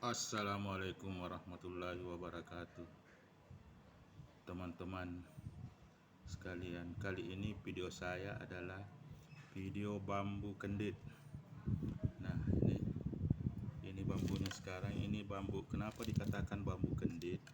Assalamualaikum warahmatullahi wabarakatuh. Teman-teman sekalian, kali ini video saya adalah video bambu kendit. Nah, ini bambunya sekarang. Ini bambu, kenapa dikatakan bambu kendit?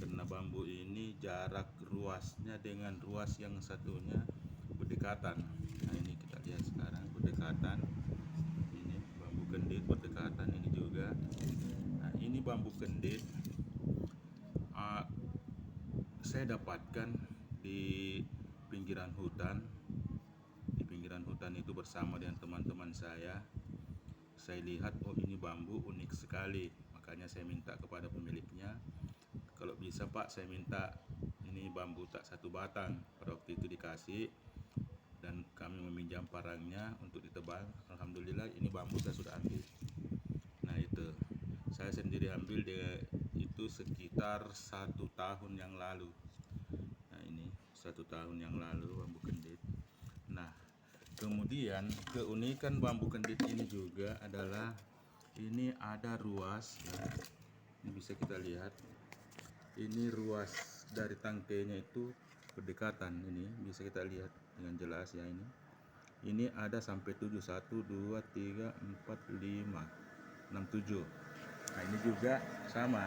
Karena bambu ini jarak ruasnya dengan ruas yang satunya berdekatan. Nah, ini kita lihat sekarang berdekatan. Ini bambu kendit berdekatan, ini juga. Nah, ini bambu kendit saya dapatkan di pinggiran hutan. Di pinggiran hutan itu bersama dengan teman-teman saya. Saya lihat, oh ini bambu unik sekali. Makanya saya minta kepada pemiliknya, kalau bisa Pak, saya minta ini bambu tak satu batang. Pada waktu itu dikasih dan kami meminjam parangnya untuk ditebang. Alhamdulillah ini bambu saya sudah ambil. Nah, itu saya sendiri ambil itu sekitar 1 tahun yang lalu. Nah, ini 1 tahun yang lalu bambu kendit. Nah, kemudian keunikan bambu kendit ini juga adalah ini ada ruas ya. Ini bisa kita lihat. Ini ruas dari tangkainya itu berdekatan. Ini bisa kita lihat dengan jelas ya ini. Ini ada sampai 7, 1, 2, 3, 4, 5, 6, 7. Nah, ini juga sama.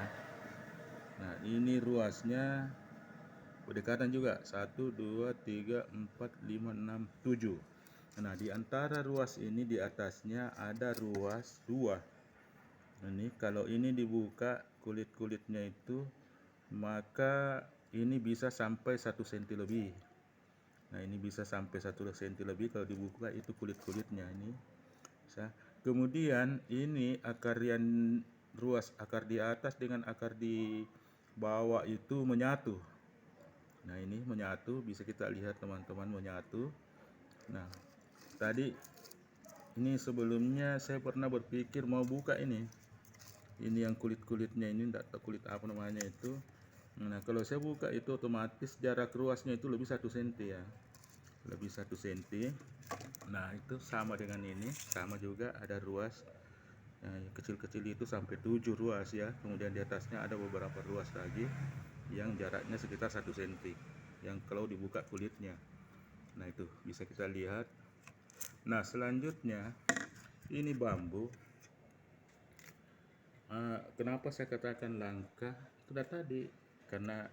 Nah, ini ruasnya berdekatan juga 1, 2, 3, 4, 5, 6, 7. Nah, di antara ruas ini di atasnya ada ruas 2. Ini kalau ini dibuka kulit-kulitnya itu, maka ini bisa sampai 1 cm lebih. Nah, ini bisa sampai 1 cm lebih kalau dibuka itu kulit-kulitnya ini. Kemudian ini akar yang ruas akar di atas dengan akar di bawah itu menyatu. Nah, ini menyatu, bisa kita lihat teman-teman, menyatu. Nah, tadi ini sebelumnya saya pernah berpikir mau buka ini yang kulit-kulitnya ini, tidak tahu kulit apa namanya itu. Nah, kalau saya buka itu otomatis jarak ruasnya itu lebih 1 cm ya, lebih 1 cm. Nah, itu sama dengan ini, sama juga ada ruas kecil-kecil itu sampai 7 ruas ya. Kemudian di atasnya ada beberapa ruas lagi yang jaraknya sekitar 1 cm yang kalau dibuka kulitnya. Nah, itu bisa kita lihat. Nah, selanjutnya ini bambu. Kenapa saya katakan langka? Itu tadi karena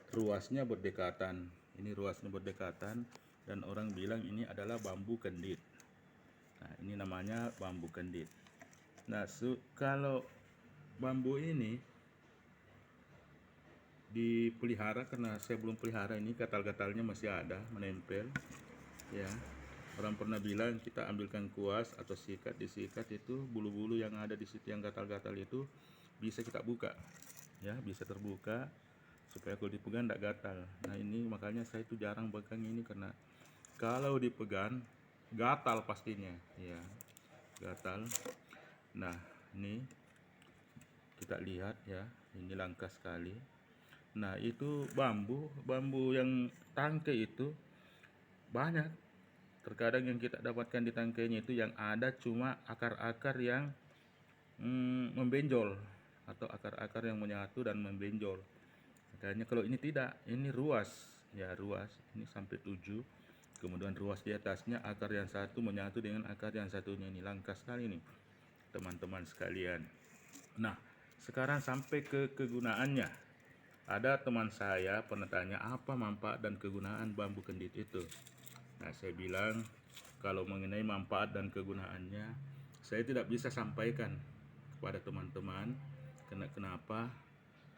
ruasnya berdekatan. Ini ruasnya berdekatan dan orang bilang ini adalah bambu kendit. Nah, ini namanya bambu kendit. Nah, kalau bambu ini dipelihara, karena saya belum pelihara, ini gatal-gatalnya masih ada menempel ya. Orang pernah bilang kita ambilkan kuas atau sikat, disikat itu bulu-bulu yang ada di situ yang gatal-gatal itu bisa kita buka ya, bisa terbuka supaya kalau dipegang tidak gatal. Nah, ini makanya saya itu jarang pegang ini karena kalau dipegang gatal pastinya ya, gatal. Nah, ini kita lihat ya, ini langka sekali. Nah, itu bambu yang tangkai itu banyak. Terkadang yang kita dapatkan di tangkainya itu yang ada cuma akar-akar yang membenjol atau akar-akar yang menyatu dan membenjol. Makanya kalau ini tidak, ini ruas ya, ruas ini sampai 7. Kemudian ruas di atasnya akar yang satu menyatu dengan akar yang satunya. Ini langka sekali nih teman-teman sekalian. Nah, sekarang sampai ke kegunaannya. Ada teman saya pernah tanya apa manfaat dan kegunaan bambu kendit itu. Nah, saya bilang kalau mengenai manfaat dan kegunaannya saya tidak bisa sampaikan kepada teman-teman. Kenapa?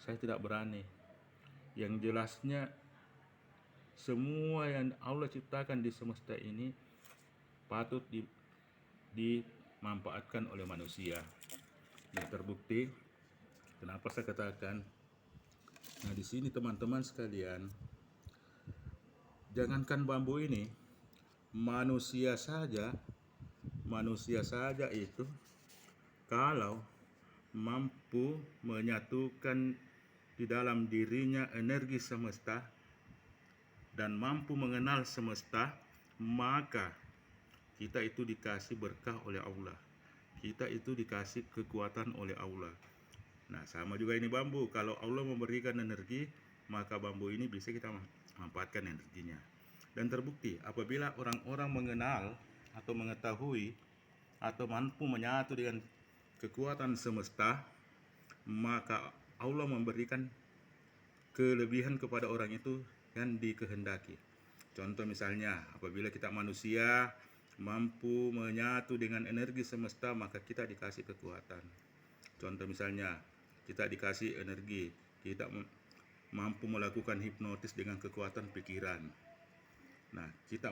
Saya tidak berani. Yang jelasnya semua yang Allah ciptakan di semesta ini patut dimanfaatkan oleh manusia. Nah, terbukti. Kenapa saya katakan? Nah, di sini teman-teman sekalian, jangankan bambu ini, manusia saja itu kalau mampu menyatukan di dalam dirinya energi semesta dan mampu mengenal semesta, maka kita itu dikasih berkah oleh Allah. Kita itu dikasih kekuatan oleh Allah. Nah, sama juga ini bambu. Kalau Allah memberikan energi, maka bambu ini bisa kita manfaatkan energinya. Dan terbukti apabila orang-orang mengenal atau mengetahui atau mampu menyatu dengan kekuatan semesta, maka Allah memberikan kelebihan kepada orang itu yang dikehendaki. Contoh misalnya, apabila kita manusia mampu menyatu dengan energi semesta, maka kita dikasih kekuatan. Contoh misalnya, kita dikasih energi, kita mampu melakukan hipnotis dengan kekuatan pikiran. Nah, kita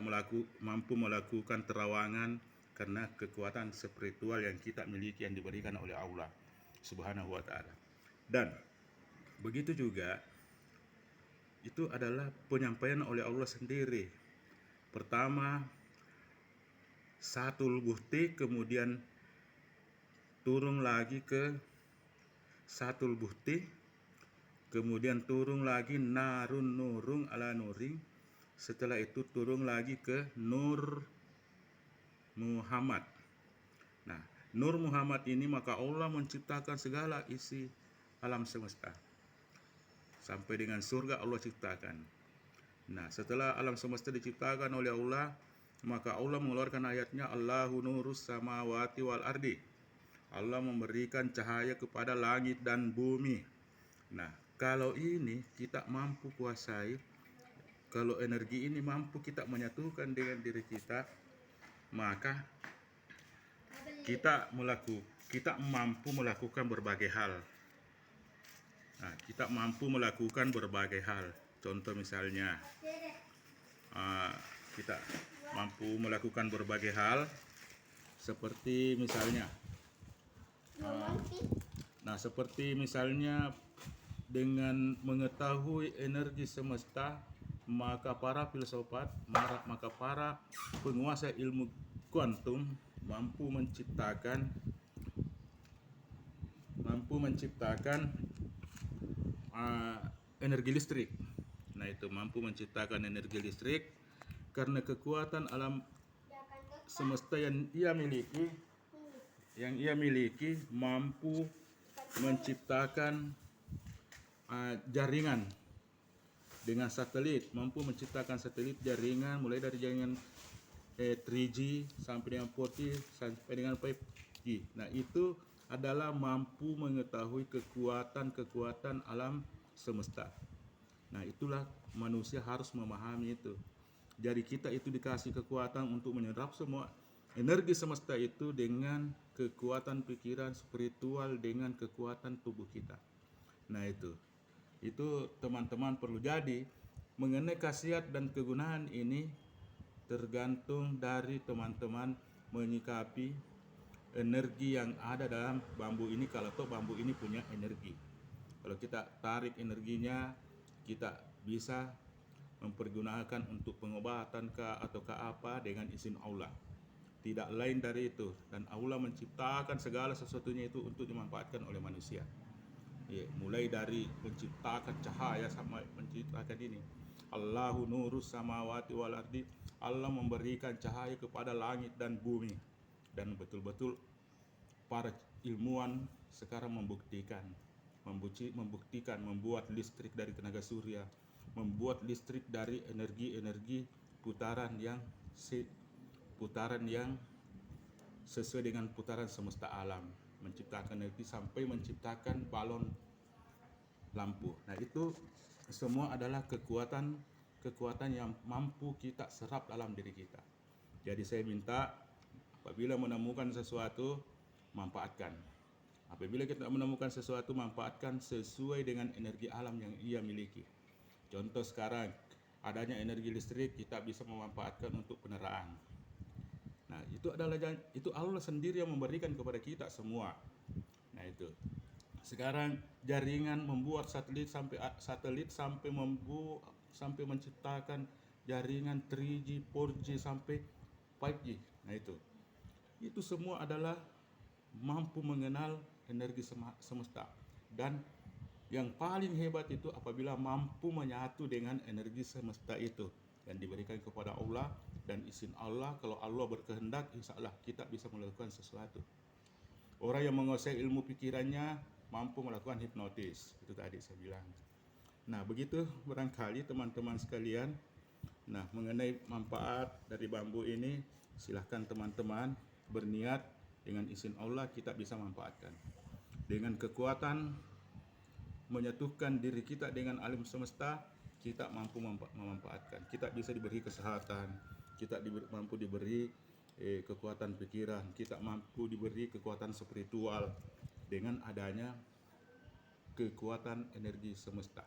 mampu melakukan terawangan karena kekuatan spiritual yang kita miliki, yang diberikan oleh Allah Subhanahu wa Ta'ala. Dan begitu juga itu adalah penyampaian oleh Allah sendiri. Pertama, Satul Buhti, kemudian turun lagi ke Satul Buhti, kemudian turun lagi Narun Nurung ala Nuring, setelah itu turun lagi ke Nur Muhammad. Nah, Nur Muhammad ini maka Allah menciptakan segala isi alam semesta. Sampai dengan surga Allah ciptakan. Nah, setelah alam semesta diciptakan oleh Allah, maka Allah mengeluarkan ayatnya, Allahu nurus samawati wal ardi. Allah memberikan cahaya kepada langit dan bumi. Nah, kalau ini kita mampu kuasai, kalau energi ini mampu kita menyatukan dengan diri kita, maka kita mampu melakukan berbagai hal. Nah, kita mampu melakukan berbagai hal. Contoh misalnya, kita mampu melakukan berbagai hal seperti misalnya, seperti misalnya dengan mengetahui energi semesta, maka para filsafat, maka para penguasa ilmu kuantum mampu menciptakan energi listrik. Nah, itu mampu menciptakan energi listrik karena kekuatan alam semesta yang ia miliki mampu menciptakan jaringan dengan satelit, mampu menciptakan satelit jaringan mulai dari jaringan 3G sampai dengan 4G sampai dengan 5G. Nah, itu adalah mampu mengetahui kekuatan alam semesta. Nah, itulah manusia harus memahami itu. Jadi kita itu dikasih kekuatan untuk menyerap semua energi semesta itu dengan kekuatan pikiran spiritual, dengan kekuatan tubuh kita. Nah, itu teman-teman perlu. Jadi mengenai khasiat dan kegunaan ini tergantung dari teman-teman menyikapi energi yang ada dalam bambu ini. Kalau toh bambu ini punya energi, kalau kita tarik energinya, kita bisa mempergunakan untuk pengobatan atau apa dengan izin Allah. Tidak lain dari itu. Dan Allah menciptakan segala sesuatunya itu untuk dimanfaatkan oleh manusia. Ya, mulai dari menciptakan cahaya sampai menciptakan ini. Allahu nurus samawati wal ardi. Allah memberikan cahaya kepada langit dan bumi. Dan betul-betul para ilmuwan sekarang membuktikan membuat listrik dari tenaga surya, membuat listrik dari energi putaran yang sesuai dengan putaran semesta alam, menciptakan energi sampai menciptakan balon lampu. Nah, itu semua adalah kekuatan yang mampu kita serap dalam diri kita. Jadi saya minta, apabila menemukan sesuatu, manfaatkan. Apabila kita menemukan sesuatu, manfaatkan sesuai dengan energi alam yang ia miliki. Contoh sekarang, adanya energi listrik, kita bisa memanfaatkan untuk penerangan. Nah, itu Allah sendiri yang memberikan kepada kita semua. Nah, itu. Sekarang jaringan membuat satelit sampai menciptakan jaringan 3G, 4G sampai 5G. Nah, itu semua adalah mampu mengenal energi semesta. Dan yang paling hebat itu apabila mampu menyatu dengan energi semesta itu yang diberikan kepada Allah dan izin Allah. Kalau Allah berkehendak, insya Allah kita bisa melakukan sesuatu. Orang yang menguasai ilmu pikirannya mampu melakukan hipnotis. Itu tadi saya bilang. Nah, begitu barangkali teman-teman sekalian. Nah, mengenai manfaat dari bambu ini, silahkan teman-teman berniat, dengan izin Allah kita bisa manfaatkan. Dengan kekuatan menyatukan diri kita dengan alam semesta, kita mampu memanfaatkan. Kita bisa diberi kesehatan, kita mampu diberi kekuatan pikiran, kita mampu diberi kekuatan spiritual dengan adanya kekuatan energi semesta.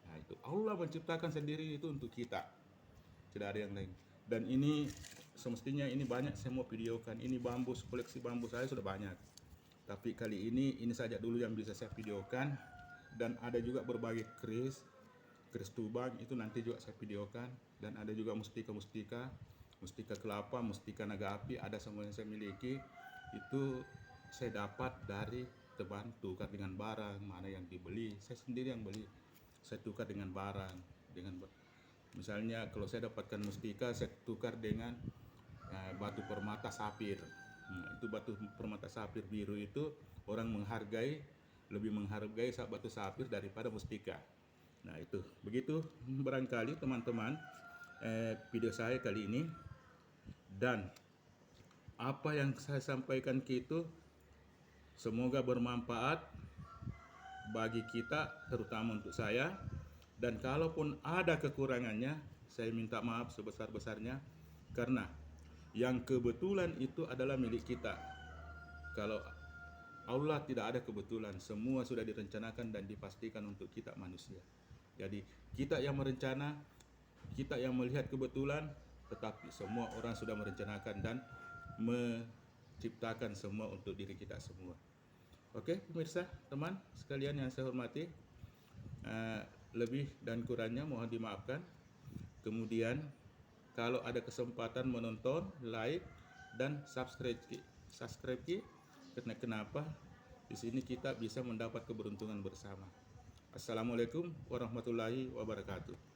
Nah, itu Allah menciptakan sendiri itu untuk kita, tidak ada yang lain. Dan ini semestinya ini banyak saya mau videokan. Ini bambu, koleksi bambu saya sudah banyak, tapi kali ini saja dulu yang bisa saya videokan. Dan ada juga berbagai keris tubang, itu nanti juga saya videokan. Dan ada juga mustika kelapa, mustika naga api, ada semua yang saya miliki. Itu saya dapat dari teman, tukar dengan barang. Mana yang dibeli, saya sendiri yang beli, saya tukar dengan barang. Misalnya kalau saya dapatkan mustika, saya tukar dengan batu permata sapir. Itu batu permata sapir biru itu orang lebih menghargai batu sapir daripada mustika. Nah, itu begitu barangkali teman-teman video saya kali ini. Dan apa yang saya sampaikan itu semoga bermanfaat bagi kita, terutama untuk saya. Dan kalaupun ada kekurangannya, saya minta maaf sebesar-besarnya, karena yang kebetulan itu adalah milik kita. Kalau Allah tidak ada kebetulan, semua sudah direncanakan dan dipastikan untuk kita manusia. Jadi kita yang merencana, kita yang melihat kebetulan, tetapi semua orang sudah merencanakan dan menciptakan semua untuk diri kita semua. Oke, pemirsa, teman sekalian yang saya hormati, lebih dan kurangnya mohon dimaafkan. Kemudian kalau ada kesempatan menonton, like dan subscribe karena kenapa? Di sini kita bisa mendapat keberuntungan bersama. Assalamualaikum warahmatullahi wabarakatuh.